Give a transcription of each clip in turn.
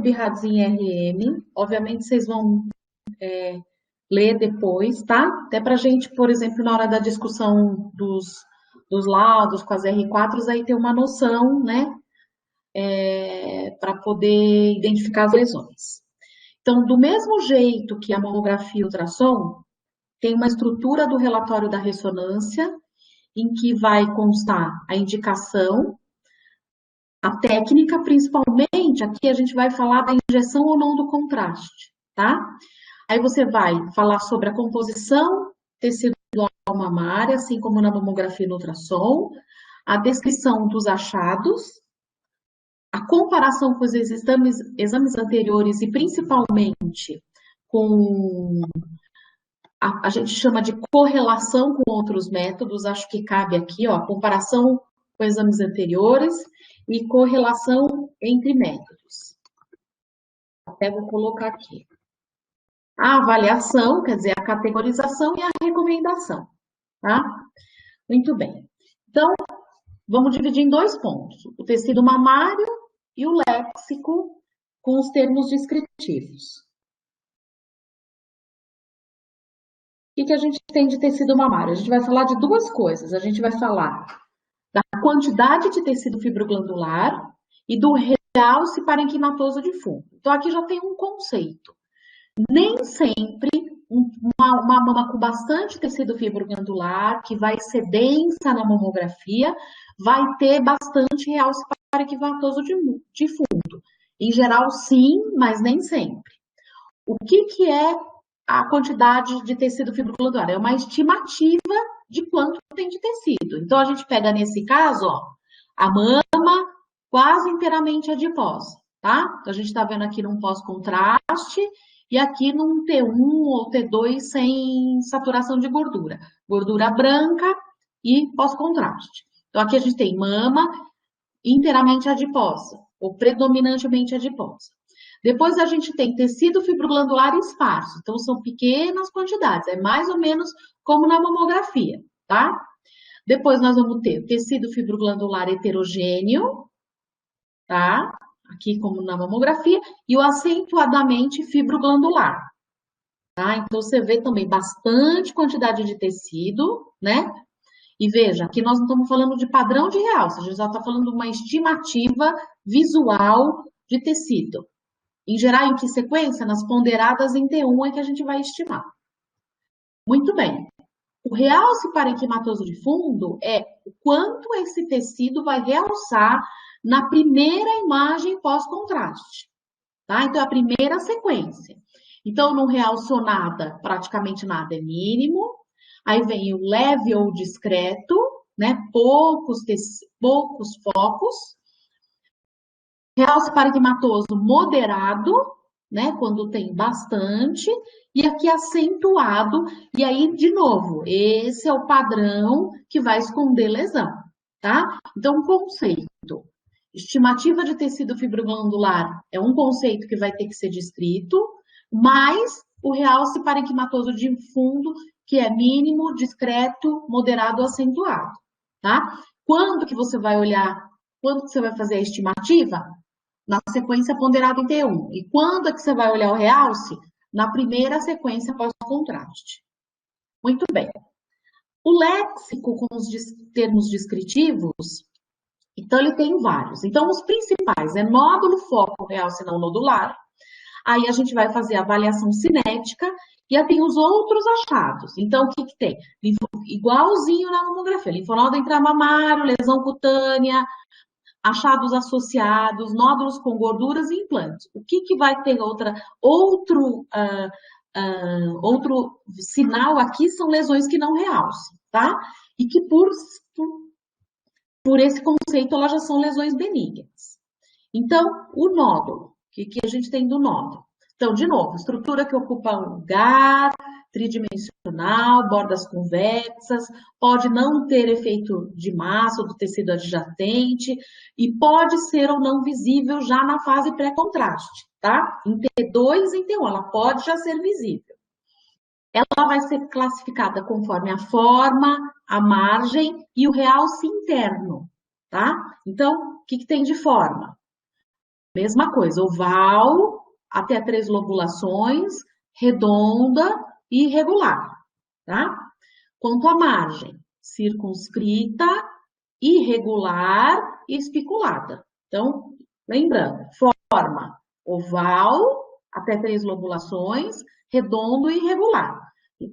BIRADS em RM, obviamente vocês vão ler depois, tá? Até pra gente, por exemplo, na hora da discussão dos laudos com as R4s, aí ter uma noção, né? Para poder identificar as lesões. Então, do mesmo jeito que a mamografia e o ultrassom, tem uma estrutura do relatório da ressonância, em que vai constar a indicação, a técnica, principalmente, aqui a gente vai falar da injeção ou não do contraste, tá? Aí você vai falar sobre a composição tecidual mamária, assim como na mamografia e no ultrassom, a descrição dos achados, a comparação com os exames anteriores e principalmente com a gente chama de correlação com outros métodos, acho que cabe aqui, ó, comparação com exames anteriores e correlação entre métodos. Até vou colocar aqui. A avaliação, quer dizer, a categorização e a recomendação, tá? Muito bem. Então, vamos dividir em dois pontos, o tecido mamário e o léxico com os termos descritivos. O que a gente tem de tecido mamário? A gente vai falar de duas coisas. A gente vai falar da quantidade de tecido fibroglandular e do realce parenquimatoso de fundo. Então, aqui já tem um conceito. Nem sempre uma mama com bastante tecido fibroglandular, que vai ser densa na mamografia, vai ter bastante realce parenquimatoso de fundo. Em geral, sim, mas nem sempre. O que é a quantidade de tecido fibroglandular? É uma estimativa de quanto tem de tecido. Então, a gente pega nesse caso, ó, a mama quase inteiramente adiposa, tá? Então, a gente está vendo aqui num pós-contraste e aqui num T1 ou T2 sem saturação de gordura. Gordura branca e pós-contraste. Então, aqui a gente tem mama inteiramente adiposa, ou predominantemente adiposa. Depois a gente tem tecido fibroglandular esparso, então são pequenas quantidades, é mais ou menos como na mamografia, tá? Depois nós vamos ter tecido fibroglandular heterogêneo, tá? Aqui como na mamografia, e o acentuadamente fibroglandular, tá? Então você vê também bastante quantidade de tecido, né? E veja, aqui nós não estamos falando de padrão de realce, a gente já está falando de uma estimativa visual de tecido. Em geral, em que sequência? Nas ponderadas em T1 é que a gente vai estimar. Muito bem. O realce parenquimatoso de fundo é o quanto esse tecido vai realçar na primeira imagem pós-contraste. Tá? Então, é a primeira sequência. Então, não realçou nada, praticamente nada é mínimo. Aí vem o leve ou discreto, né? Poucos focos. Realce parenquimatoso moderado, né? Quando tem bastante. E aqui acentuado. E aí, de novo, esse é o padrão que vai esconder lesão, tá? Então, conceito. Estimativa de tecido fibroglandular é um conceito que vai ter que ser descrito, mas o realce parenquimatoso de fundo, que é mínimo, discreto, moderado, acentuado, tá? Quando que você vai olhar, quando que você vai fazer a estimativa? Na sequência ponderada em T1. E quando é que você vai olhar o realce? Na primeira sequência pós-contraste. Muito bem. O léxico com os termos descritivos, então ele tem vários. Então, os principais é nódulo, foco, realce não nodular. Aí a gente vai fazer a avaliação cinética e aí tem os outros achados. Então, o que que tem? Igualzinho na mamografia, linfonodo intramamário, lesão cutânea, achados associados, nódulos com gorduras e implantes. O que que vai ter outro sinal aqui são lesões que não realçam, tá? E que por esse conceito elas já são lesões benignas. Então, o nódulo, o que a gente tem do nódulo? Então, de novo, estrutura que ocupa um lugar, tridimensional, bordas convexas, pode não ter efeito de massa ou do tecido adjacente e pode ser ou não visível já na fase pré-contraste, tá? Em T2 e em T1, ela pode já ser visível. Ela vai ser classificada conforme a forma, a margem e o realce interno, tá? Então, o que tem de forma? Mesma coisa, oval, até 3 lobulações, redonda e irregular, tá? Quanto à margem, circunscrita, irregular e espiculada. Então, lembrando, forma oval, até 3 lobulações, redondo e irregular.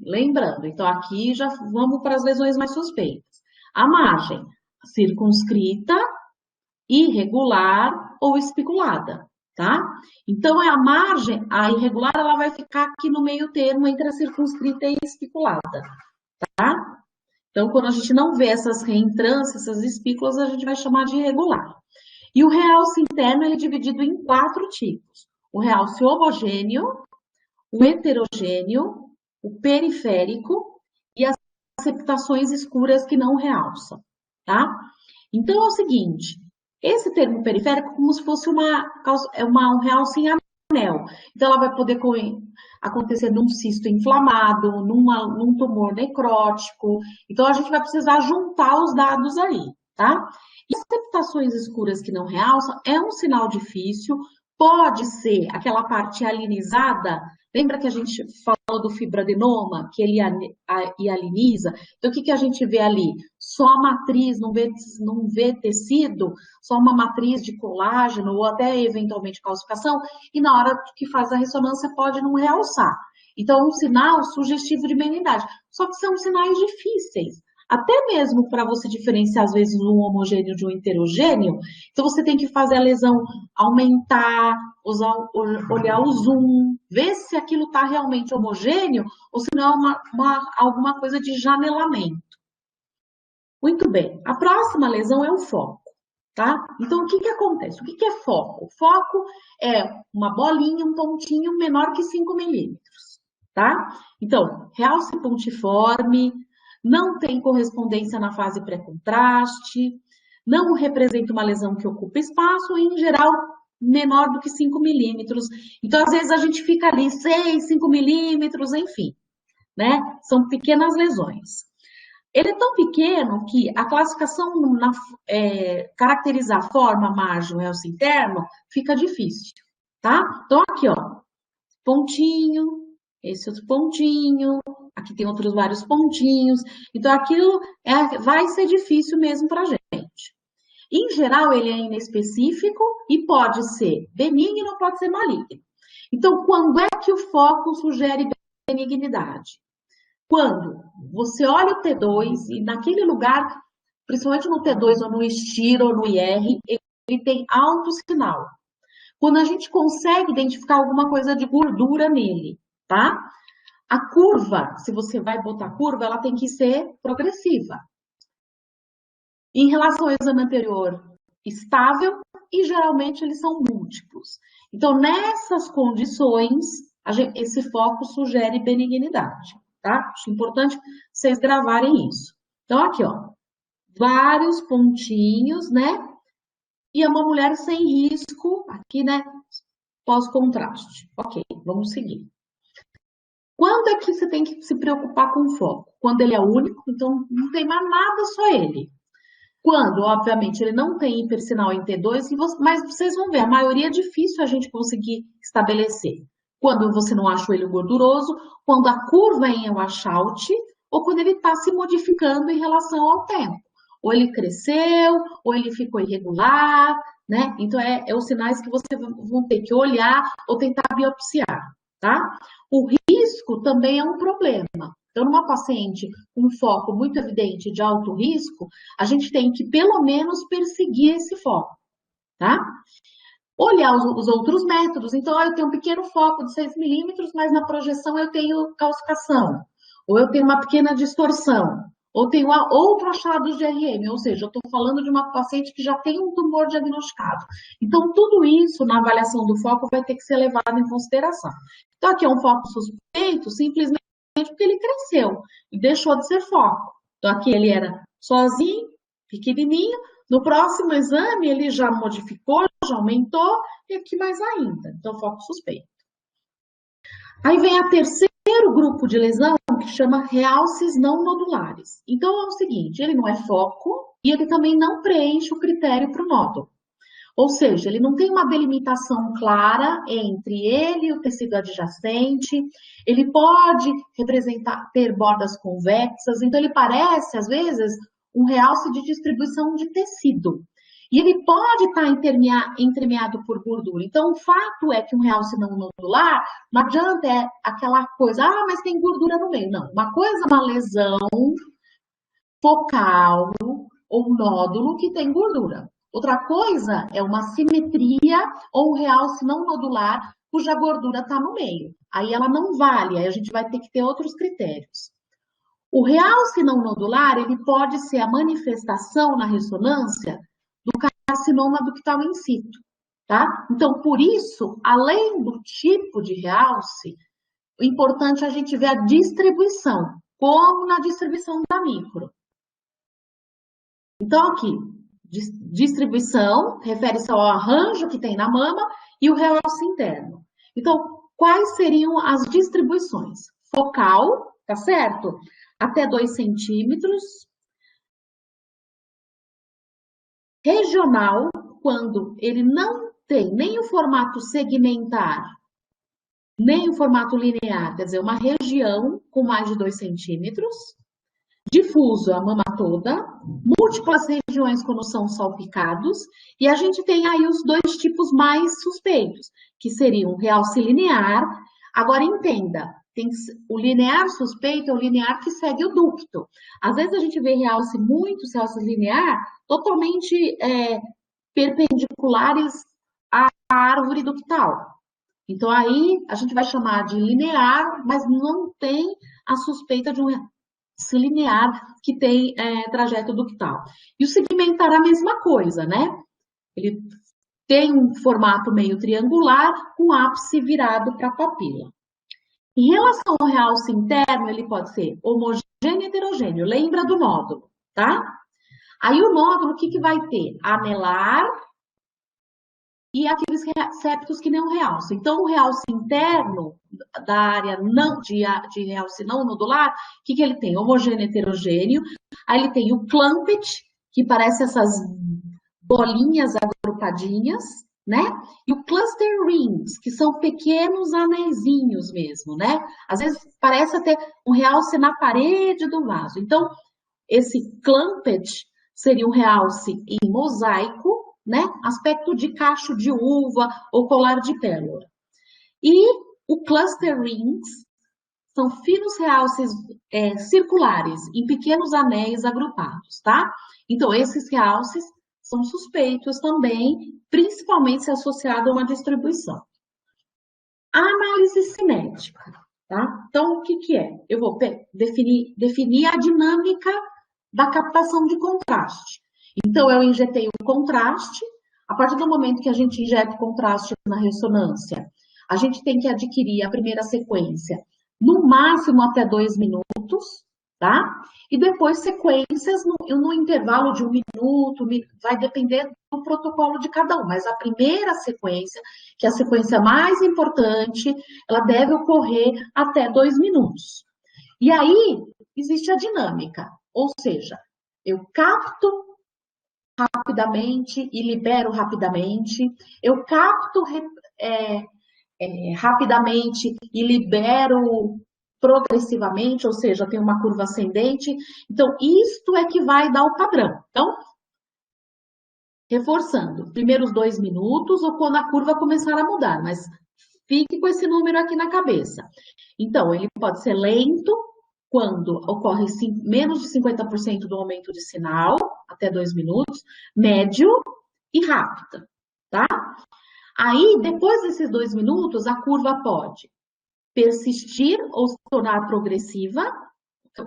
Lembrando, então aqui já vamos para as lesões mais suspeitas. A margem, circunscrita, irregular ou espiculada, tá? Então, a margem, a irregular, ela vai ficar aqui no meio termo entre a circunscrita e a espiculada, tá? Então, quando a gente não vê essas reentrâncias, essas espículas, a gente vai chamar de irregular. E o realce interno ele é dividido em 4 tipos. O realce homogêneo, o heterogêneo, o periférico e as septações escuras que não realçam, tá? Então, é o seguinte, esse termo periférico é como se fosse um realce em anel. Então, ela vai poder acontecer num cisto inflamado, num tumor necrótico. Então, a gente vai precisar juntar os dados aí, tá? E as septações escuras que não realçam é um sinal difícil, pode ser aquela parte alinizada. Lembra que a gente falou do fibroadenoma, que ele hialiniza? Então, o que a gente vê ali? Só a matriz, não vê tecido, só uma matriz de colágeno ou até eventualmente calcificação, e na hora que faz a ressonância pode não realçar. Então, é um sinal sugestivo de benignidade. Só que são sinais difíceis. Até mesmo para você diferenciar, às vezes, um homogêneo de um heterogêneo, então você tem que fazer a lesão aumentar, olhar o zoom, ver se aquilo está realmente homogêneo ou se não é alguma coisa de janelamento. Muito bem, a próxima lesão é o foco, tá? Então, o que acontece? O que é foco? Foco é uma bolinha, um pontinho menor que 5 milímetros, tá? Então, realce pontiforme, não tem correspondência na fase pré-contraste, não representa uma lesão que ocupa espaço e, em geral, menor do que 5 milímetros. Então, às vezes, a gente fica ali 6, 5 milímetros, enfim, né? São pequenas lesões. Ele é tão pequeno que a classificação, caracterizar forma, margem, realce interno, fica difícil, tá? Então, aqui, ó, pontinho, esse outro pontinho, aqui tem outros vários pontinhos. Então, aquilo vai ser difícil mesmo para a gente. Em geral, ele é inespecífico e pode ser benigno, pode ser maligno. Então, quando é que o foco sugere benignidade? Quando você olha o T2 e naquele lugar, principalmente no T2 ou no estiro ou no IR, ele tem alto sinal. Quando a gente consegue identificar alguma coisa de gordura nele, tá? A curva, se você vai botar curva, ela tem que ser progressiva. Em relação ao exame anterior, estável e geralmente eles são múltiplos. Então, nessas condições, esse foco sugere benignidade, tá? Acho importante vocês gravarem isso. Então, aqui, ó, vários pontinhos, né? E é uma mulher sem risco, aqui, né? Pós-contraste. Ok, vamos seguir. Quando é que você tem que se preocupar com o foco? Quando ele é único, então não tem mais nada, só ele. Quando, obviamente, ele não tem hipersinal em T2, mas vocês vão ver, a maioria é difícil a gente conseguir estabelecer. Quando você não acha o olho gorduroso, quando a curva é em Washout, ou quando ele está se modificando em relação ao tempo. Ou ele cresceu, ou ele ficou irregular, né? Então, é os sinais que vocês vão ter que olhar ou tentar biopsiar, tá? O risco também é um problema. Então, numa paciente com um foco muito evidente de alto risco, a gente tem que, pelo menos, perseguir esse foco, tá? Olhar os outros métodos. Então, eu tenho um pequeno foco de 6 milímetros, mas na projeção eu tenho calcificação. Ou eu tenho uma pequena distorção. Ou tenho outro achado de RM. Ou seja, eu estou falando de uma paciente que já tem um tumor diagnosticado. Então, tudo isso na avaliação do foco vai ter que ser levado em consideração. Então, aqui é um foco suspeito, simplesmente porque ele cresceu e deixou de ser foco. Então, aqui ele era sozinho, pequenininho. No próximo exame, ele já modificou, já aumentou, e aqui mais ainda. Então, foco suspeito. Aí vem a terceiro grupo de lesão, que chama realces não nodulares. Então, é o seguinte, ele não é foco e ele também não preenche o critério para o nódulo. Ou seja, ele não tem uma delimitação clara entre ele e o tecido adjacente, ele pode representar, ter bordas convexas, então ele parece, às vezes, um realce de distribuição de tecido. E ele pode estar entremeado por gordura. Então, o fato é que um realce não nodular, não adianta aquela coisa, mas tem gordura no meio. Não, uma coisa é uma lesão focal ou nódulo que tem gordura. Outra coisa é uma simetria ou um realce não nodular cuja gordura está no meio. Aí ela não vale, aí a gente vai ter que ter outros critérios. O realce não nodular, ele pode ser a manifestação na ressonância do carcinoma ductal in situ, tá? Então, por isso, além do tipo de realce, o importante é a gente ver a distribuição, como na distribuição da micro. Então, aqui, distribuição refere-se ao arranjo que tem na mama e o realce interno. Então, quais seriam as distribuições? Focal, tá certo? Até 2 centímetros. Regional, quando ele não tem nem o formato segmentar, nem o formato linear, quer dizer, uma região com mais de 2 centímetros. Difuso, a mama toda, múltiplas regiões quando são salpicados, e a gente tem aí os dois tipos mais suspeitos, que seriam o realce linear. Agora, entenda, o linear suspeito é o linear que segue o ducto. Às vezes a gente vê muitos realces linear totalmente perpendiculares à árvore ductal. Então, aí a gente vai chamar de linear, mas não tem a suspeita de um linear que tem trajeto ductal. E o segmentar é a mesma coisa, né? Ele tem um formato meio triangular, com ápice virado para a papila. Em relação ao realce interno, ele pode ser homogêneo e heterogêneo. Lembra do nódulo, tá? Aí o nódulo, o que vai ter? Anelar e aqueles septos que nem um realce. Então, o realce interno da área não, de realce não nodular, o que ele tem? Homogêneo, heterogêneo. Aí ele tem o clumped, que parece essas bolinhas agrupadinhas, né? E o cluster rings, que são pequenos anéisinhos mesmo, né? Às vezes parece até um realce na parede do vaso. Então, esse clumped seria um realce em mosaico, né? Aspecto de cacho de uva ou colar de pérola. E o cluster rings são finos realces circulares em pequenos anéis agrupados, tá? Então, esses realces são suspeitos também, principalmente se associado a uma distribuição. A análise cinética, tá? Então, o que é? Eu vou definir a dinâmica da captação de contraste. Então, eu injetei o contraste. A partir do momento que a gente injeta o contraste na ressonância, a gente tem que adquirir a primeira sequência, no máximo até 2 minutos, tá? E depois sequências no intervalo de 1 minuto, vai depender do protocolo de cada um. Mas a primeira sequência, que é a sequência mais importante, ela deve ocorrer até 2 minutos. E aí, existe a dinâmica, ou seja, eu capto rapidamente e libero rapidamente, eu capto rapidamente e libero progressivamente, ou seja, tem uma curva ascendente. Então, isto é que vai dar o padrão. Então, reforçando, primeiros 2 minutos ou quando a curva começar a mudar, mas fique com esse número aqui na cabeça. Então, ele pode ser lento, quando ocorre menos de 50% do aumento de sinal, até 2 minutos, médio e rápida, tá? Aí, depois desses 2 minutos, a curva pode persistir ou se tornar progressiva,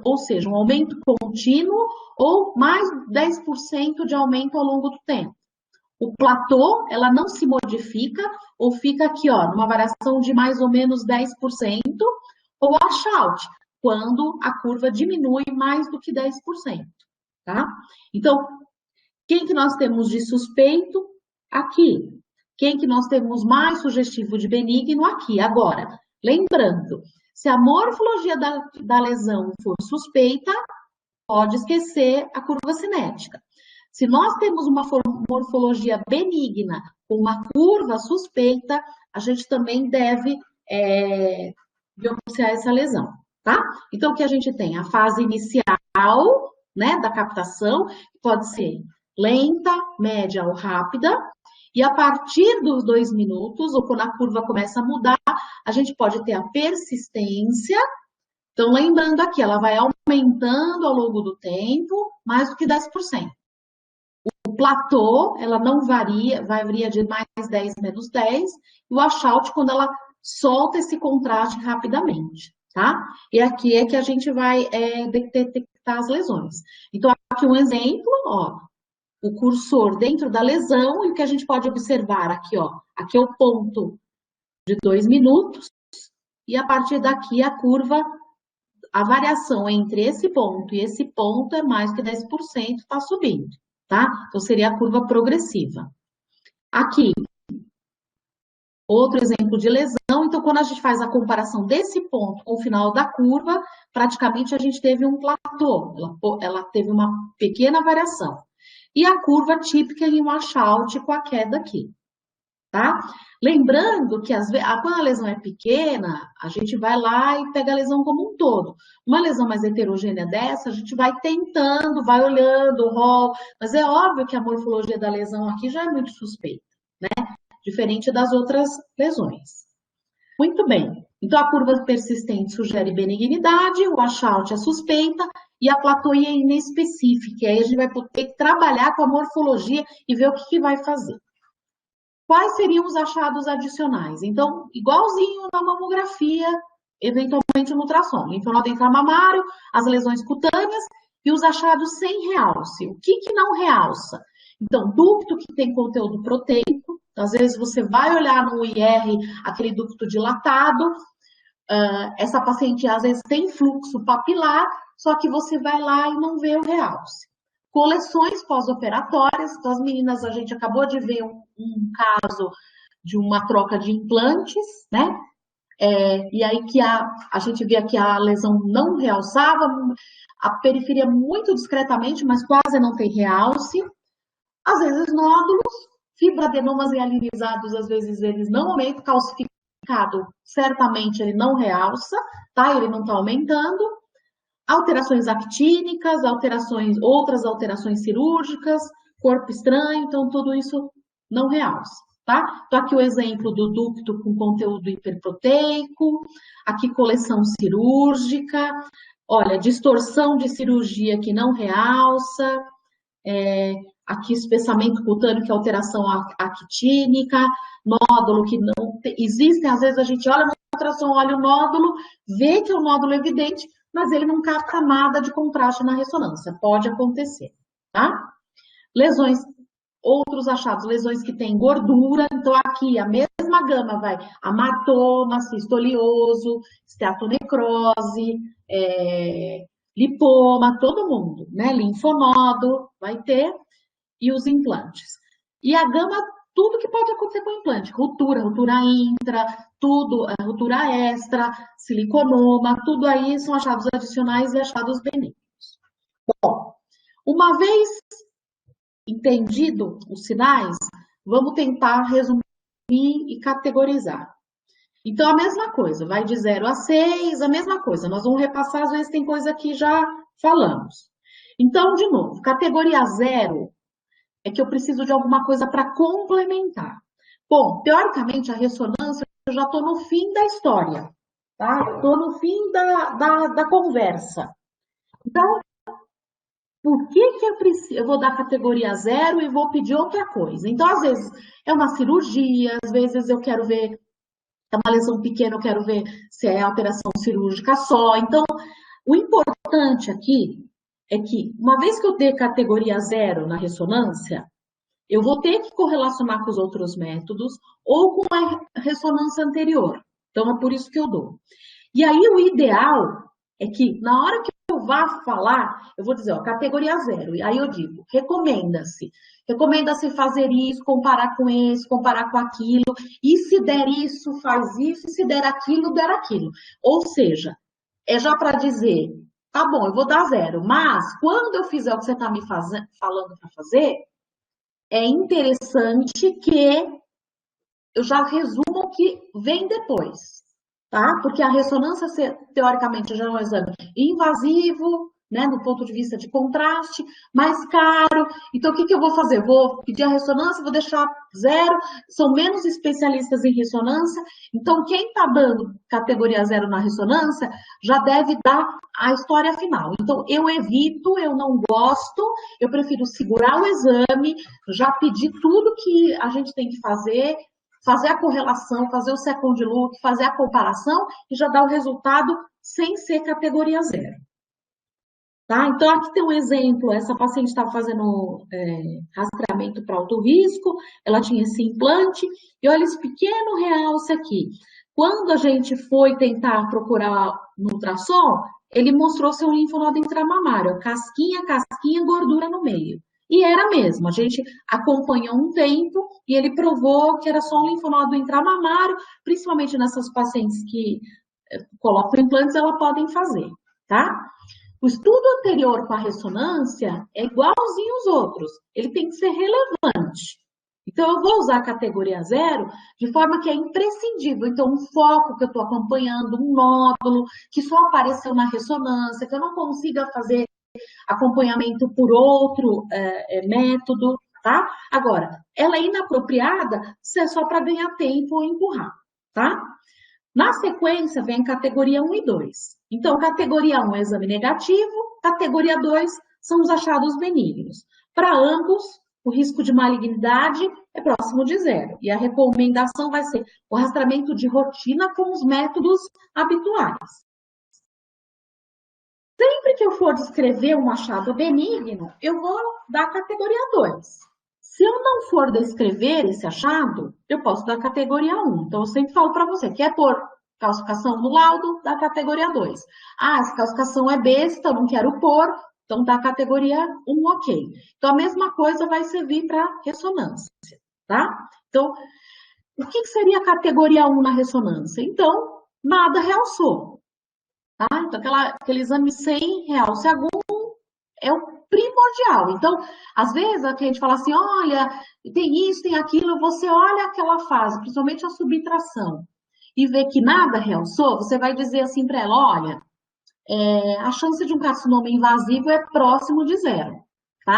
ou seja, um aumento contínuo ou mais 10% de aumento ao longo do tempo. O platô, ela não se modifica ou fica aqui, ó, numa variação de mais ou menos 10%, ou washout, quando a curva diminui mais do que 10%, tá? Então, quem que nós temos de suspeito? Aqui. Quem que nós temos mais sugestivo de benigno? Aqui. Agora, lembrando, se a morfologia da lesão for suspeita, pode esquecer a curva cinética. Se nós temos uma morfologia benigna com uma curva suspeita, a gente também deve biopsiar essa lesão, tá? Então, o que a gente tem? A fase inicial, né, da captação, pode ser lenta, média ou rápida, e a partir dos 2 minutos, ou quando a curva começa a mudar, a gente pode ter a persistência. Então, lembrando aqui, ela vai aumentando ao longo do tempo, mais do que 10%. O platô, ela não varia, varia de mais 10, menos 10, e o washout, quando ela solta esse contraste rapidamente, tá? E aqui é que a gente vai detectar as lesões. Então, aqui um exemplo, ó, o cursor dentro da lesão, e o que a gente pode observar aqui, ó, aqui é o ponto de 2 minutos, e a partir daqui a curva, a variação entre esse ponto e esse ponto é mais que 10%, está subindo, tá? Então, seria a curva progressiva. Aqui, outro exemplo de lesão. Então, quando a gente faz a comparação desse ponto com o final da curva, praticamente a gente teve um platô, ela teve uma pequena variação. E a curva típica em washout com a queda aqui, tá? Lembrando que quando a lesão é pequena, a gente vai lá e pega a lesão como um todo. Uma lesão mais heterogênea dessa, a gente vai tentando, vai olhando o rol, mas é óbvio que a morfologia da lesão aqui já é muito suspeita, né? Diferente das outras lesões. Muito bem. Então, a curva persistente sugere benignidade, o washout é suspeita e a platô é inespecífica. E aí a gente vai ter que trabalhar com a morfologia e ver o que vai fazer. Quais seriam os achados adicionais? Então, igualzinho na mamografia, eventualmente no ultrassom, linfonodo intramamário, as lesões cutâneas e os achados sem realce. O que não realça? Então, ducto que tem conteúdo proteico, às vezes você vai olhar no IR aquele ducto dilatado, essa paciente às vezes tem fluxo papilar, só que você vai lá e não vê o realce. Coleções pós-operatórias, então as meninas, a gente acabou de ver um caso de uma troca de implantes, né? E aí que a gente via que a lesão não realçava, a periferia muito discretamente, mas quase não tem realce. Às vezes nódulos, fibroadenomas realinizados, às vezes eles não aumentam, calcificado, certamente ele não realça, tá? Ele não está aumentando. Alterações actínicas, outras alterações cirúrgicas, corpo estranho, então tudo isso não realça, tá? Então aqui o exemplo do ducto com conteúdo hiperproteico, aqui coleção cirúrgica, olha, distorção de cirurgia que não realça, aqui espessamento cutâneo, que é alteração actínica, nódulo que não... Existem, às vezes a gente olha no ultrassom, olha o nódulo, vê que é um nódulo evidente, mas ele não capta nada de contraste na ressonância. Pode acontecer, tá? Lesões, outros achados, lesões que têm gordura. Então, aqui, a mesma gama vai hematoma, cistolioso, esteatonecrose, lipoma, todo mundo, né? Linfonodo vai ter, e os implantes. E a gama, tudo que pode acontecer com o implante, ruptura intra, tudo, ruptura extra, siliconoma, tudo aí são achados adicionais e achados benignos. Bom, uma vez entendido os sinais, vamos tentar resumir e categorizar. Então, a mesma coisa, vai de 0 a 6, a mesma coisa. Nós vamos repassar, às vezes tem coisa que já falamos. Então, de novo, categoria 0 é que eu preciso de alguma coisa para complementar. Bom, teoricamente, a ressonância, eu já estou no fim da história, tá? Eu estou no fim da conversa. Então, por que eu vou dar categoria 0 e vou pedir outra coisa? Então, às vezes, é uma cirurgia, às vezes eu quero ver, é uma lesão pequena, eu quero ver se é alteração cirúrgica só. Então, o importante aqui é que, uma vez que eu dei categoria 0 na ressonância, eu vou ter que correlacionar com os outros métodos ou com a ressonância anterior. Então, é por isso que eu dou. E aí, o ideal é que, na hora que eu vá falar, eu vou dizer, ó, categoria 0. E aí eu digo, recomenda-se. Recomenda-se fazer isso, comparar com esse, comparar com aquilo. E se der isso, faz isso. E se der aquilo, der aquilo. Ou seja, é já para dizer tá bom, eu vou dar 0, mas quando eu fizer o que você está me falando para fazer, é interessante que eu já resumo o que vem depois, tá? Porque a ressonância, teoricamente, já é um exame invasivo, né, do ponto de vista de contraste, mais caro. Então, o que que eu vou fazer? Eu vou pedir a ressonância, vou deixar 0, são menos especialistas em ressonância, então quem está dando categoria 0 na ressonância já deve dar a história final. Então, eu evito, eu não gosto, eu prefiro segurar o exame, já pedir tudo que a gente tem que fazer a correlação, fazer o second look, fazer a comparação e já dar o resultado sem ser categoria 0. Tá? Então, aqui tem um exemplo, essa paciente estava fazendo rastreamento para alto risco, ela tinha esse implante, e olha esse pequeno realce aqui. Quando a gente foi tentar procurar no ultrassom, ele mostrou seu linfonodo intramamário, casquinha, casquinha, gordura no meio. E era mesmo, a gente acompanhou um tempo e ele provou que era só um linfonodo intramamário, principalmente nessas pacientes que colocam implantes, elas podem fazer, tá? O estudo anterior com a ressonância é igualzinho aos outros, ele tem que ser relevante. Então, eu vou usar a categoria 0 de forma que é imprescindível. Então, um foco que eu estou acompanhando, um nódulo que só apareceu na ressonância, que eu não consiga fazer acompanhamento por outro método, tá? Agora, ela é inapropriada se é só para ganhar tempo ou empurrar, tá? Na sequência, vem categoria 1 e 2. Então, categoria 1 é exame negativo, categoria 2 são os achados benignos. Para ambos, o risco de malignidade é próximo de 0. E a recomendação vai ser o rastreamento de rotina com os métodos habituais. Sempre que eu for descrever um achado benigno, eu vou dar categoria 2. Se eu não for descrever esse achado, eu posso dar categoria 1. Então, eu sempre falo para você, quer pôr calcificação no laudo, dá categoria 2. Ah, essa calcificação é besta, eu não quero pôr, então dá categoria 1, ok. Então, a mesma coisa vai servir para ressonância, tá? Então, o que seria a categoria 1 na ressonância? Então, nada realçou, tá? Então, aquele exame sem realce agudo é o primordial. Então, às vezes, a gente fala assim, olha, tem isso, tem aquilo, você olha aquela fase, principalmente a subtração, e vê que nada realçou, você vai dizer assim para ela, olha, a chance de um carcinoma invasivo é próximo de 0, tá?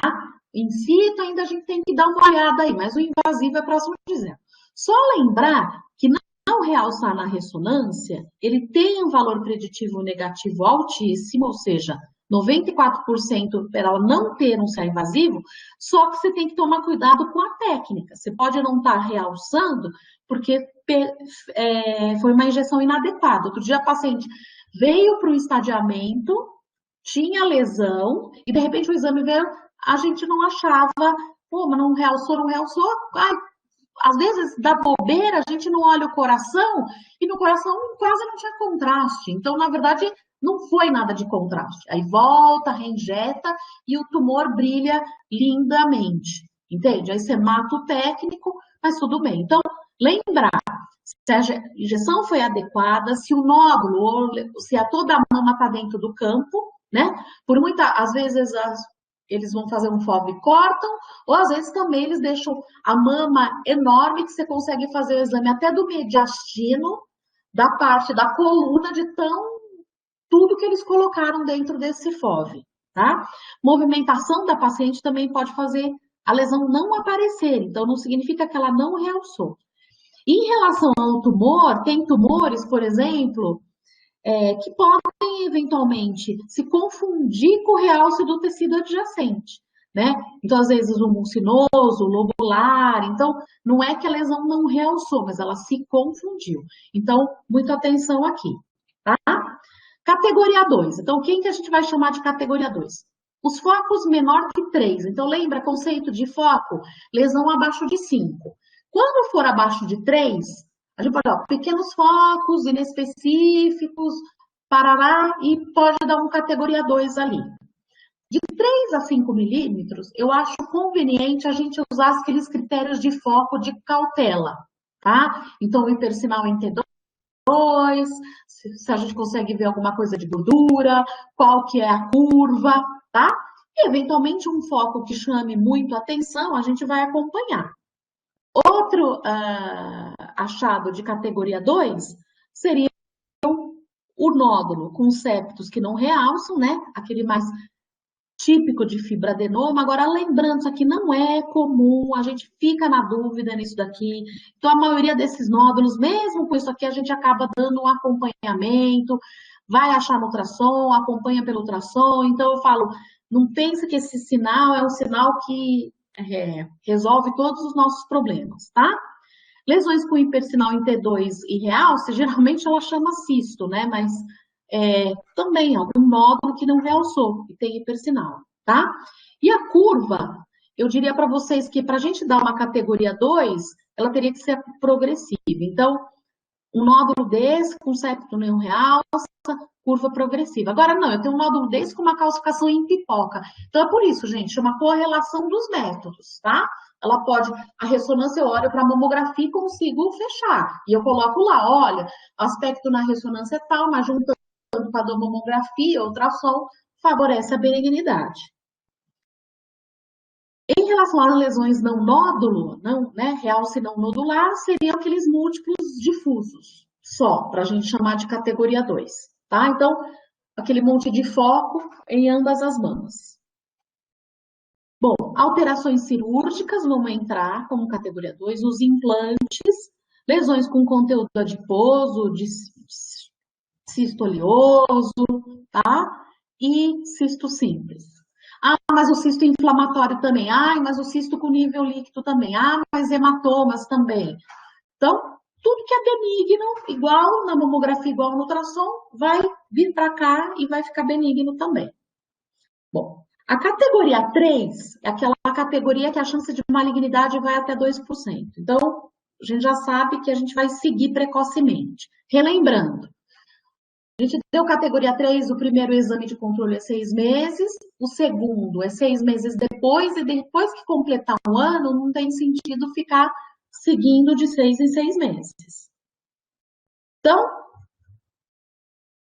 In situ ainda a gente tem que dar uma olhada aí, mas o invasivo é próximo de 0. Só lembrar que não realçar na ressonância, ele tem um valor preditivo negativo altíssimo, ou seja, 94% para ela não ter um céu invasivo, só que você tem que tomar cuidado com a técnica. Você pode não estar realçando, porque foi uma injeção inadequada. Outro dia a paciente veio para o estadiamento, tinha lesão, e de repente o exame veio, a gente não achava, pô, mas não realçou, não realçou. Ai, às vezes, da bobeira, a gente não olha o coração, e no coração quase não tinha contraste. Então, na verdade, não foi nada de contraste. Aí volta, reinjeta, e o tumor brilha lindamente. Entende? Aí você mata o técnico, mas tudo bem. Então, lembrar se a injeção foi adequada, se o nódulo, se toda a mama está dentro do campo, né? Por às vezes eles vão fazer um FOB e cortam, ou às vezes também eles deixam a mama enorme, que você consegue fazer o exame até do mediastino, da parte da coluna, de tudo que eles colocaram dentro desse FOV, tá? Movimentação da paciente também pode fazer a lesão não aparecer, então não significa que ela não realçou. Em relação ao tumor, tem tumores, por exemplo, que podem eventualmente se confundir com o realce do tecido adjacente, né? Então, às vezes, o mucinoso, o lobular, então, não é que a lesão não realçou, mas ela se confundiu. Então, muita atenção aqui, tá? Categoria 2. Então, quem que a gente vai chamar de categoria 2? Os focos menor que 3. Então, lembra conceito de foco? Lesão abaixo de 5. Quando for abaixo de 3, a gente pode dar pequenos focos, inespecíficos, parará, e pode dar uma categoria 2 ali. De 3 a 5 milímetros, eu acho conveniente a gente usar aqueles critérios de foco de cautela, tá? Então, o hipersinal em T2, se a gente consegue ver alguma coisa de gordura, qual que é a curva, tá? E, eventualmente, um foco que chame muito a atenção, a gente vai acompanhar. Outro achado de categoria 2 seria o nódulo com septos que não realçam, né? Aquele mais típico de fibroadenoma. Agora, lembrando, isso aqui não é comum, a gente fica na dúvida nisso daqui. Então, a maioria desses nódulos, mesmo com isso aqui, a gente acaba dando um acompanhamento, vai achar no ultrassom, acompanha pelo ultrassom. Então, eu falo, não pense que esse sinal é um sinal que resolve todos os nossos problemas, tá? Lesões com hipersinal em T2 e realce, geralmente ela chama cisto, né? Mas também é um nódulo que não realçou e tem hipersinal, tá? E a curva, eu diria para vocês que para a gente dar uma categoria 2, ela teria que ser progressiva. Então, um nódulo desse com septo não realça, curva progressiva. Agora, não, eu tenho um nódulo desse com uma calcificação em pipoca. Então, é por isso, gente, é uma correlação dos métodos, tá? Ela pode, a ressonância eu olho para a mamografia e consigo fechar. E eu coloco lá, olha, aspecto na ressonância é tal, mas juntando com a mamografia, ultrassom, favorece a benignidade. Em relação às lesões não nódulo, não, né, realce não nodular, seriam aqueles múltiplos difusos, só, para a gente chamar de categoria 2, tá? Então, aquele monte de foco em ambas as mamas. Bom, alterações cirúrgicas vão entrar como categoria 2, os implantes, lesões com conteúdo adiposo, de cisto oleoso, tá? E cisto simples. Ah, mas o cisto inflamatório também. Ah, mas o cisto com nível líquido também. Ah, mas hematomas também. Então, tudo que é benigno, igual na mamografia, igual no ultrassom, vai vir para cá e vai ficar benigno também. Bom, a categoria 3 é aquela categoria que a chance de malignidade vai até 2%. Então, a gente já sabe que a gente vai seguir precocemente. Relembrando, a gente deu categoria 3, o primeiro exame de controle é 6 meses, o segundo é 6 meses depois, e depois que completar um ano, não tem sentido ficar seguindo de 6 em 6 meses. Então,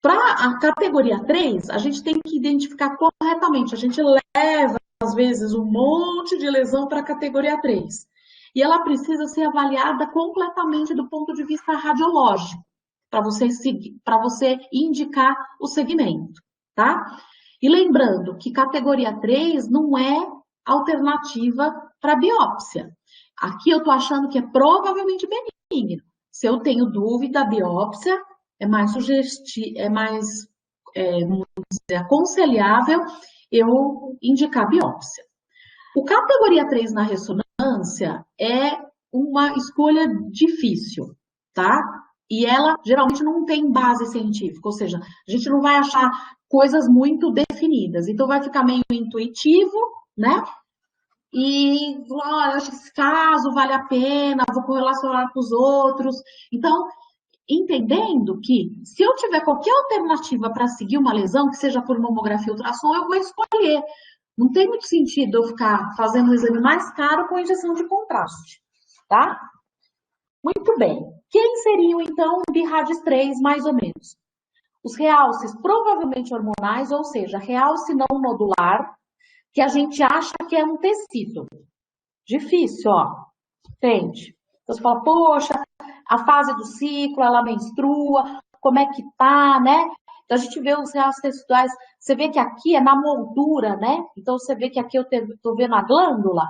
para a categoria 3, a gente tem que identificar corretamente. A gente leva, às vezes, um monte de lesão para a categoria 3. E ela precisa ser avaliada completamente do ponto de vista radiológico, para você indicar o segmento, tá? E lembrando que categoria 3 não é alternativa para biópsia. Aqui eu estou achando que é provavelmente benigno. Se eu tenho dúvida, a biópsia é mais vamos dizer, aconselhável eu indicar biópsia. O categoria 3 na ressonância é uma escolha difícil, tá? E ela geralmente não tem base científica, ou seja, a gente não vai achar coisas muito definidas. Então vai ficar meio intuitivo, né? E, olha, acho que esse caso vale a pena, vou correlacionar com os outros. Então, entendendo que se eu tiver qualquer alternativa para seguir uma lesão, que seja por mamografia ou ultrassom, eu vou escolher. Não tem muito sentido eu ficar fazendo um exame mais caro com injeção de contraste, tá? Muito bem. Quem seriam, então, BIRADS 3, mais ou menos? Os realces provavelmente hormonais, ou seja, realce não nodular, que a gente acha que é um tecido. Difícil, ó. Entende? Então, você fala, poxa, a fase do ciclo, ela menstrua, como é que tá, né? Então, a gente vê os realces teciduais, você vê que aqui é na moldura, né? Então, você vê que aqui eu tô vendo a glândula.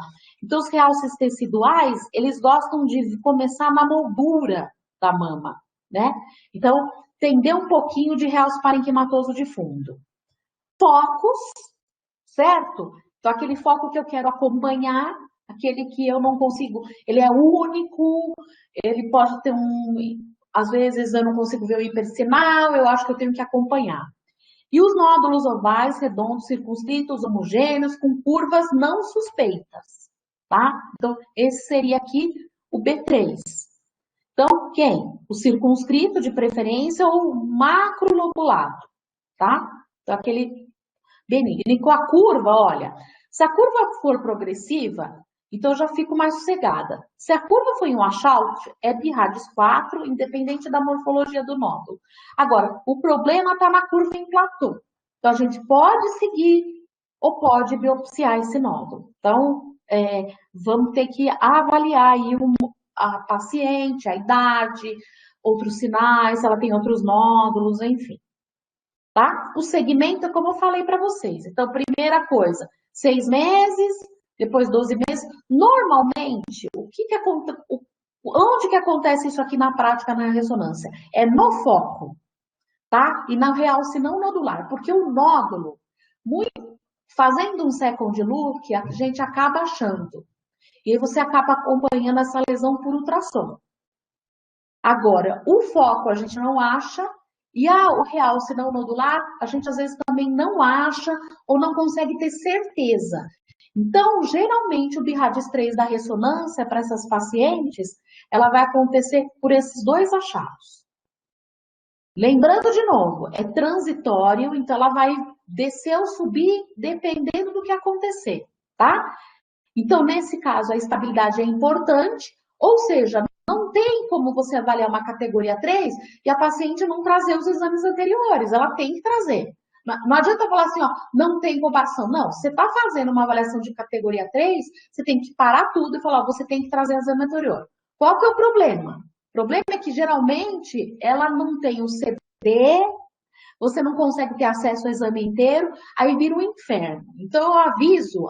Então, os realces teciduais, eles gostam de começar na moldura da mama, né? Então, entender um pouquinho de realce parenquimatoso de fundo. Focos, certo? Então, aquele foco que eu quero acompanhar, aquele que eu não consigo, ele é único, ele pode ter às vezes eu não consigo ver o hipersinal, eu acho que eu tenho que acompanhar. E os nódulos ovais, redondos, circunscritos, homogêneos, com curvas não suspeitas, tá? Então, esse seria aqui o B3. Então, quem? O circunscrito, de preferência, ou o macrolobulado, tá? Então, aquele benigno. E com a curva, olha, se a curva for progressiva, Então, eu já fico mais sossegada. Se a curva foi em washout, é BIRADS 4, independente da morfologia do nódulo. Agora, o problema está na curva em platô. Então, a gente pode seguir ou pode biopsiar esse nódulo. Então, vamos ter que avaliar aí a paciente, a idade, outros sinais, se ela tem outros nódulos, enfim. Tá? O segmento, como eu falei para vocês. Então, primeira coisa, 6 meses, depois 12 meses. Normalmente, onde que acontece isso aqui na prática, na ressonância? É no foco, tá? E na realce não nodular, porque o nódulo, fazendo um second look, a gente acaba achando. E aí você acaba acompanhando essa lesão por ultrassom. Agora, o foco a gente não acha, e o realce não nodular, a gente às vezes também não acha ou não consegue ter certeza. Então, geralmente, o BIRADS 3 da ressonância para essas pacientes, ela vai acontecer por esses dois achados. Lembrando de novo, é transitório, então ela vai descer ou subir dependendo do que acontecer, tá? Então, nesse caso, a estabilidade é importante, ou seja, não tem como você avaliar uma categoria 3 e a paciente não trazer os exames anteriores, ela tem que trazer. Não adianta falar assim, ó, não tem comparação. Não, você está fazendo uma avaliação de categoria 3, você tem que parar tudo e falar, ó, você tem que trazer o exame anterior. Qual que é o problema? O problema é que, geralmente, ela não tem o CD, você não consegue ter acesso ao exame inteiro, aí vira um inferno. Então, eu aviso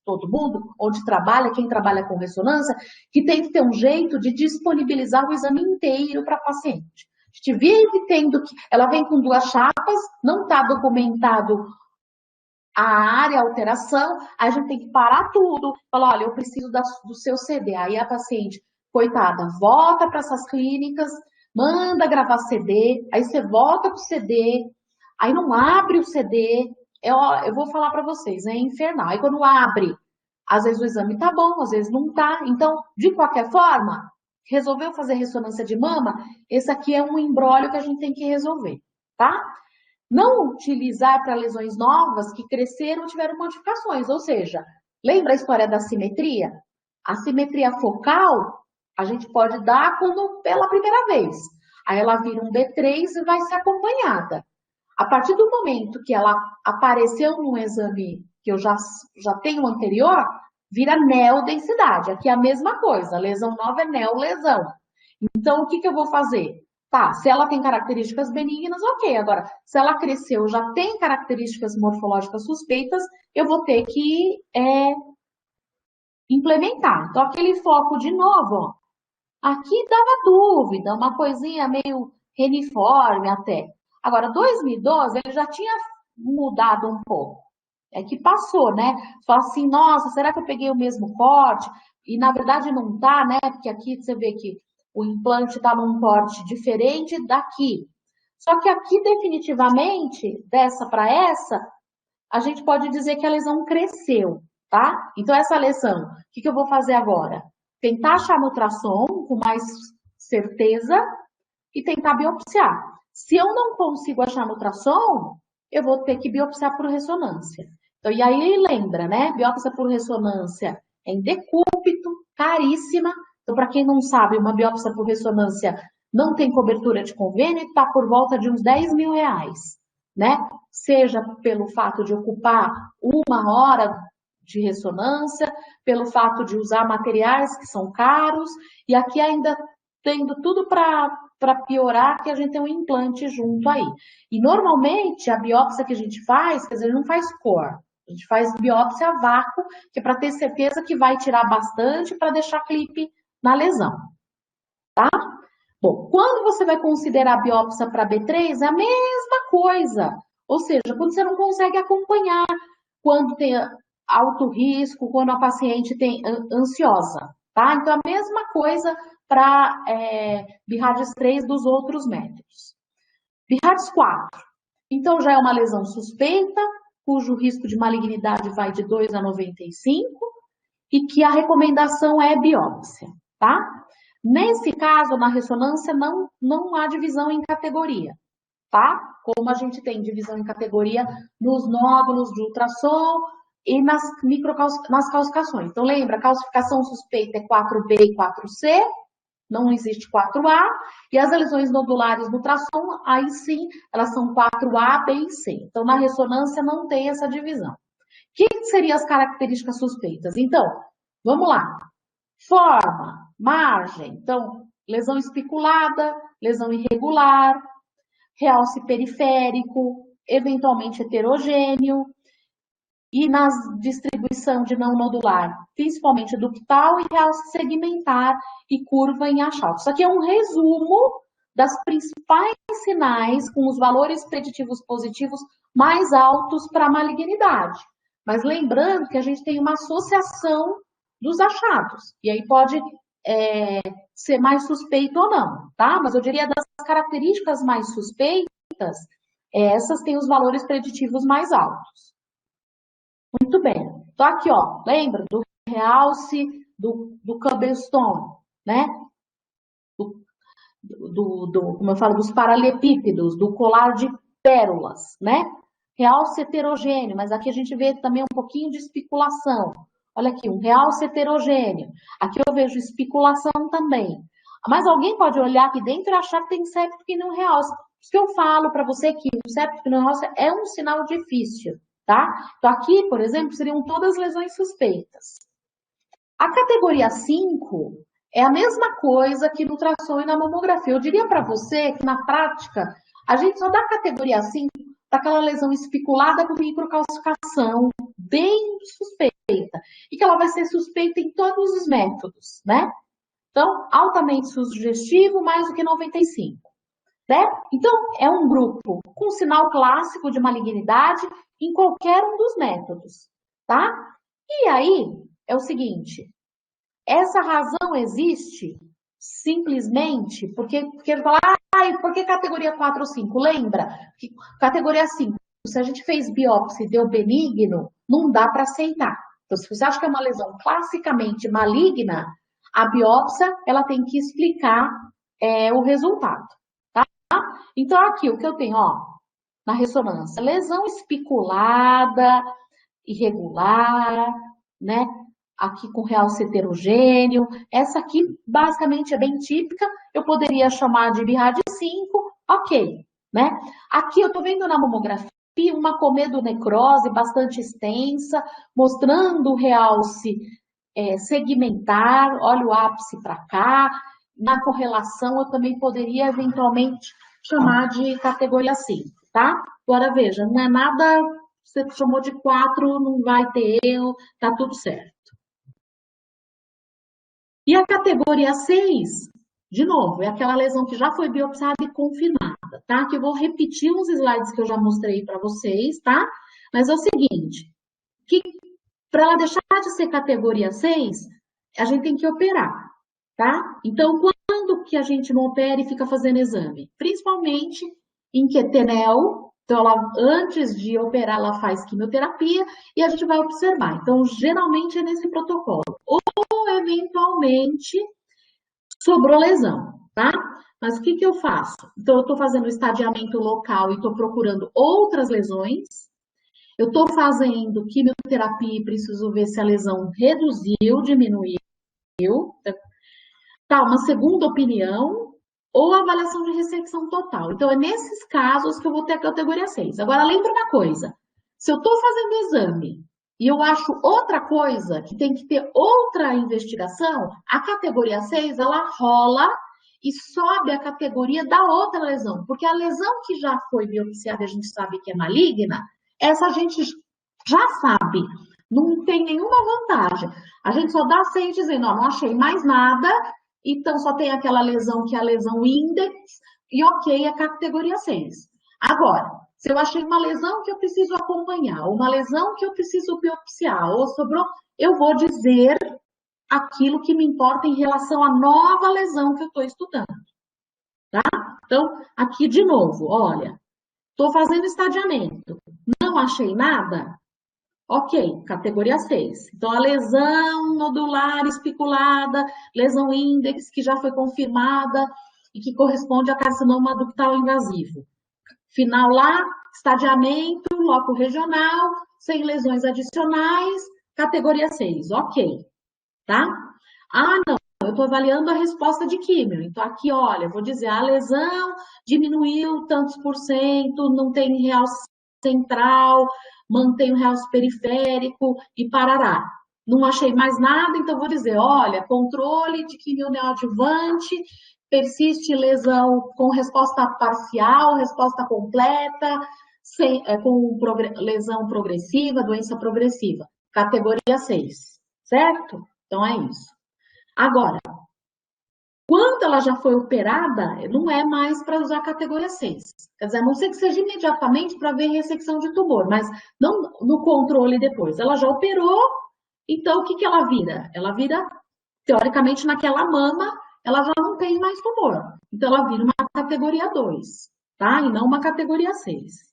todo mundo, onde trabalha, quem trabalha com ressonância, que tem que ter um jeito de disponibilizar o exame inteiro para a paciente. A gente vive tendo que... Ela vem com 2 chapas, não está documentado a área, a alteração, aí a gente tem que parar tudo, falar, olha, eu preciso do seu CD. Aí a paciente, coitada, volta para essas clínicas, manda gravar CD, aí você volta pro CD, aí não abre o CD, eu vou falar para vocês, é infernal. Aí quando abre, às vezes o exame tá bom, às vezes não tá. Então, de qualquer forma, resolveu fazer ressonância de mama, esse aqui é um imbróglio que a gente tem que resolver, tá? Não utilizar para lesões novas que cresceram ou tiveram modificações, ou seja, lembra a história da simetria? A simetria focal, a gente pode dar quando pela primeira vez. Aí ela vira um B3 e vai ser acompanhada. A partir do momento que ela apareceu num exame que eu já tenho anterior, vira neodensidade. Aqui é a mesma coisa, lesão nova é neolesão. Então, o que eu vou fazer? Tá, se ela tem características benignas, ok. Agora, se ela cresceu, já tem características morfológicas suspeitas, eu vou ter que implementar. Então, aquele foco de novo, ó, aqui dava dúvida, uma coisinha meio reniforme até. Agora, 2012, ele já tinha mudado um pouco. É que passou, né? Só assim, nossa, será que eu peguei o mesmo corte? E, na verdade, não tá, né? Porque aqui você vê que o implante está num corte diferente daqui. Só que aqui, definitivamente, dessa para essa, a gente pode dizer que a lesão cresceu, tá? Então, essa lesão, o que eu vou fazer agora? Tentar achar no ultrassom com mais certeza e tentar biopsiar. Se eu não consigo achar no ultrassom, eu vou ter que biopsiar por ressonância. Então, e aí lembra, né? Biópsia por ressonância é em decúbito, caríssima. Então, para quem não sabe, uma biópsia por ressonância não tem cobertura de convênio e está por volta de uns 10 mil reais, né? Seja pelo fato de ocupar 1 hora de ressonância, pelo fato de usar materiais que são caros, e aqui ainda tendo tudo para piorar, que a gente tem um implante junto aí. E normalmente a biópsia que a gente faz, quer dizer, não faz cor, a gente faz biópsia a vácuo, que é para ter certeza que vai tirar bastante para deixar clipe na lesão, tá? Bom, quando você vai considerar a biópsia para B3, é a mesma coisa. Ou seja, quando você não consegue acompanhar, quando tem alto risco, quando a paciente tem ansiosa, tá? Então, a mesma coisa para BIRADS 3 dos outros métodos. BIRADS 4. Então, já é uma lesão suspeita, cujo risco de malignidade vai de 2 a 95, e que a recomendação é biópsia, tá? Nesse caso, na ressonância, não há divisão em categoria, tá? Como a gente tem divisão em categoria nos nódulos de ultrassom, e nas calcificações. Então, lembra, a calcificação suspeita é 4B e 4C, não existe 4A, e as lesões nodulares no ultrassom, aí sim, elas são 4A, B e C. Então, na ressonância não tem essa divisão. O que seriam as características suspeitas? Então, vamos lá. Forma, margem, então, lesão especulada, lesão irregular, realce periférico, eventualmente heterogêneo, e na distribuição de não nodular, principalmente ductal e realce segmentar e curva em achado. Isso aqui é um resumo das principais sinais com os valores preditivos positivos mais altos para a malignidade. Mas lembrando que a gente tem uma associação dos achados, e aí pode ser mais suspeito ou não, tá? Mas eu diria das características mais suspeitas, essas têm os valores preditivos mais altos. Muito bem. Então, aqui, ó, lembra do realce do cobblestone, né? Como eu falo, dos paralelepípedos, do colar de pérolas, né? Realce heterogêneo, mas aqui a gente vê também um pouquinho de especulação. Olha aqui, um realce heterogêneo. Aqui eu vejo especulação também. Mas alguém pode olhar aqui dentro e achar que tem septo e não realce. Por isso que eu falo para você que o septo e não realce é um sinal difícil, tá? Então aqui, por exemplo, seriam todas lesões suspeitas. A categoria 5 é a mesma coisa que no ultrassom e na mamografia. Eu diria para você que na prática a gente só dá categoria 5 para aquela lesão especulada com microcalcificação, bem suspeita, e que ela vai ser suspeita em todos os métodos, né? Então, altamente sugestivo, mais do que 95. Né? Então, é um grupo com sinal clássico de malignidade em qualquer um dos métodos, tá? E aí, é o seguinte, essa razão existe simplesmente porque ele fala, por que categoria 4 ou 5? Lembra que categoria 5, se a gente fez biópsia e deu benigno, não dá para aceitar. Então, se você acha que é uma lesão classicamente maligna, a biópsia, ela tem que explicar o resultado. Então, aqui o que eu tenho, ó, na ressonância, lesão especulada, irregular, né? Aqui com realce heterogêneo. Essa aqui, basicamente, é bem típica. Eu poderia chamar de BIRAD 5, ok, né? Aqui eu tô vendo na mamografia uma comedonecrose bastante extensa, mostrando o realce segmentar, olha o ápice para cá. Na correlação, eu também poderia, eventualmente, chamar de categoria 5, tá? Agora, veja, não é nada, você chamou de 4, não vai ter erro, tá tudo certo. E a categoria 6, de novo, é aquela lesão que já foi biopsiada e confirmada, tá? Que eu vou repetir uns slides que eu já mostrei para vocês, tá? Mas é o seguinte, que para ela deixar de ser categoria 6, a gente tem que operar, tá? Então, quando que a gente não opera e fica fazendo exame? Principalmente em quetenel, então ela, antes de operar, ela faz quimioterapia e a gente vai observar. Então, geralmente é nesse protocolo. Ou, eventualmente, sobrou lesão, tá? Mas o que eu faço? Então, eu estou fazendo estadiamento local e estou procurando outras lesões. Eu estou fazendo quimioterapia e preciso ver se a lesão reduziu, diminuiu. Tá, uma segunda opinião ou avaliação de ressecção total. Então, é nesses casos que eu vou ter a categoria 6. Agora, lembra uma coisa. Se eu estou fazendo exame e eu acho outra coisa, que tem que ter outra investigação, a categoria 6, ela rola e sobe a categoria da outra lesão. Porque a lesão que já foi biopsiada, a gente sabe que é maligna, essa a gente já sabe. Não tem nenhuma vantagem. A gente só dá 6 dizendo, ó, não achei mais nada, então só tem aquela lesão que é a lesão índex, e ok, a categoria 6. Agora, se eu achei uma lesão que eu preciso acompanhar, ou uma lesão que eu preciso biopsiar, ou sobrou, eu vou dizer aquilo que me importa em relação à nova lesão que eu estou estudando. Tá? Então, aqui de novo, olha, estou fazendo estadiamento, não achei nada? Ok, categoria 6. Então, a lesão nodular especulada, lesão índex, que já foi confirmada e que corresponde a carcinoma ductal invasivo. Final lá, estadiamento, loco regional, sem lesões adicionais, categoria 6, ok, tá? Ah, não, eu estou avaliando a resposta de químio. Então, aqui, olha, eu vou dizer, a lesão diminuiu tantos por cento, não tem realce central, mantém o realce periférico e parará. Não achei mais nada, então vou dizer, olha, controle de químio neoadjuvante, persiste lesão com resposta parcial, resposta completa, com lesão progressiva, doença progressiva. Categoria 6, certo? Então é isso. Agora, quando ela já foi operada, não é mais para usar a categoria 6. Quer dizer, a não ser que seja imediatamente para ver ressecção de tumor, mas não no controle depois. Ela já operou, então o que, que ela vira? Ela vira, teoricamente, naquela mama, ela já não tem mais tumor. Então, ela vira uma categoria 2, tá? E não uma categoria 6.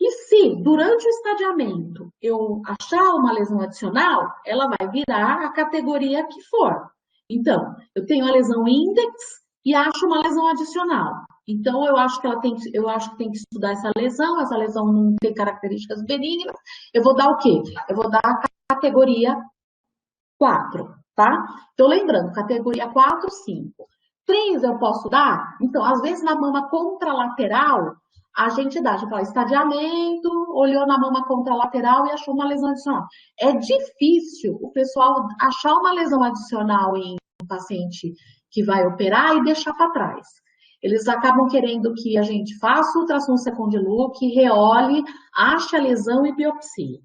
E se, durante o estadiamento, eu achar uma lesão adicional, ela vai virar a categoria que for. Então, eu tenho a lesão index e acho uma lesão adicional. Então, eu acho que tem que estudar essa lesão não tem características benignas. Eu vou dar o quê? Eu vou dar a categoria 4, tá? Então, lembrando, categoria 4, 5. 3 eu posso dar? Então, às vezes na mama contralateral, a gente fala estadiamento, olhou na mama contralateral e achou uma lesão adicional. É difícil o pessoal achar uma lesão adicional em um paciente que vai operar e deixar para trás. Eles acabam querendo que a gente faça ultrassom second look, reole, ache a lesão e biopsie,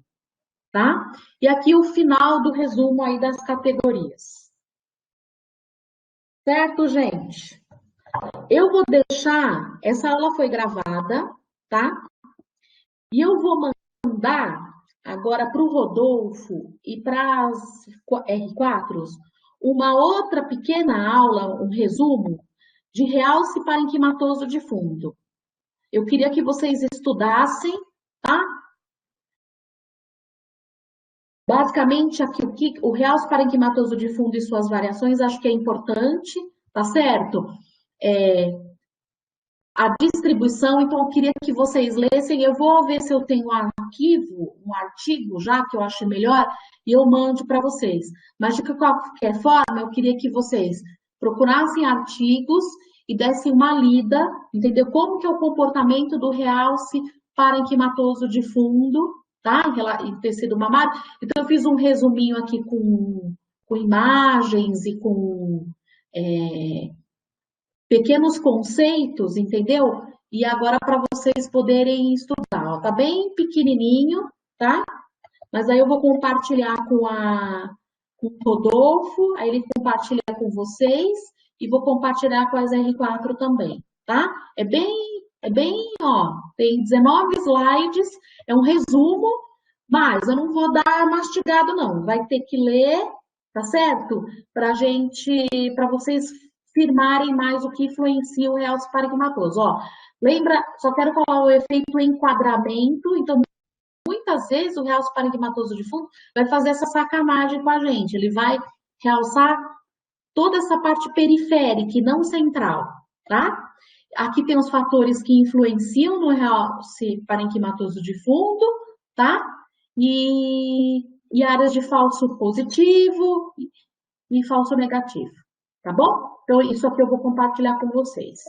tá? E aqui o final do resumo aí das categorias. Certo, gente? Eu vou deixar, essa aula foi gravada, tá? E eu vou mandar agora para o Rodolfo e para as R4 uma outra pequena aula, um resumo de realce parenquimatoso de fundo. Eu queria que vocês estudassem, tá? Basicamente, aqui o realce parenquimatoso de fundo e suas variações, acho que é importante, tá certo? A distribuição, então eu queria que vocês lessem, eu vou ver se eu tenho um artigo já, que eu acho melhor, e eu mando para vocês. Mas de qualquer forma, eu queria que vocês procurassem artigos e dessem uma lida, entendeu? Como que é o comportamento do realce parenquimatoso de fundo, tá? Em tecido mamário. Então, eu fiz um resuminho aqui com imagens e com pequenos conceitos, entendeu? E agora para vocês poderem estudar, ó, tá bem pequenininho, tá? Mas aí eu vou compartilhar com o Rodolfo, aí ele compartilha com vocês e vou compartilhar com as R4 também, tá? É bem, ó, tem 19 slides, é um resumo, mas eu não vou dar mastigado não, vai ter que ler, tá certo? Para vocês firmarem mais o que influencia o realce parenquimatoso. Ó, lembra, só quero falar o efeito enquadramento, então muitas vezes o realce parenquimatoso de fundo vai fazer essa sacanagem com a gente, ele vai realçar toda essa parte periférica e não central, tá? Aqui tem os fatores que influenciam no realce parenquimatoso de fundo, tá? E áreas de falso positivo e falso negativo, tá bom? Então, isso aqui eu vou compartilhar com vocês.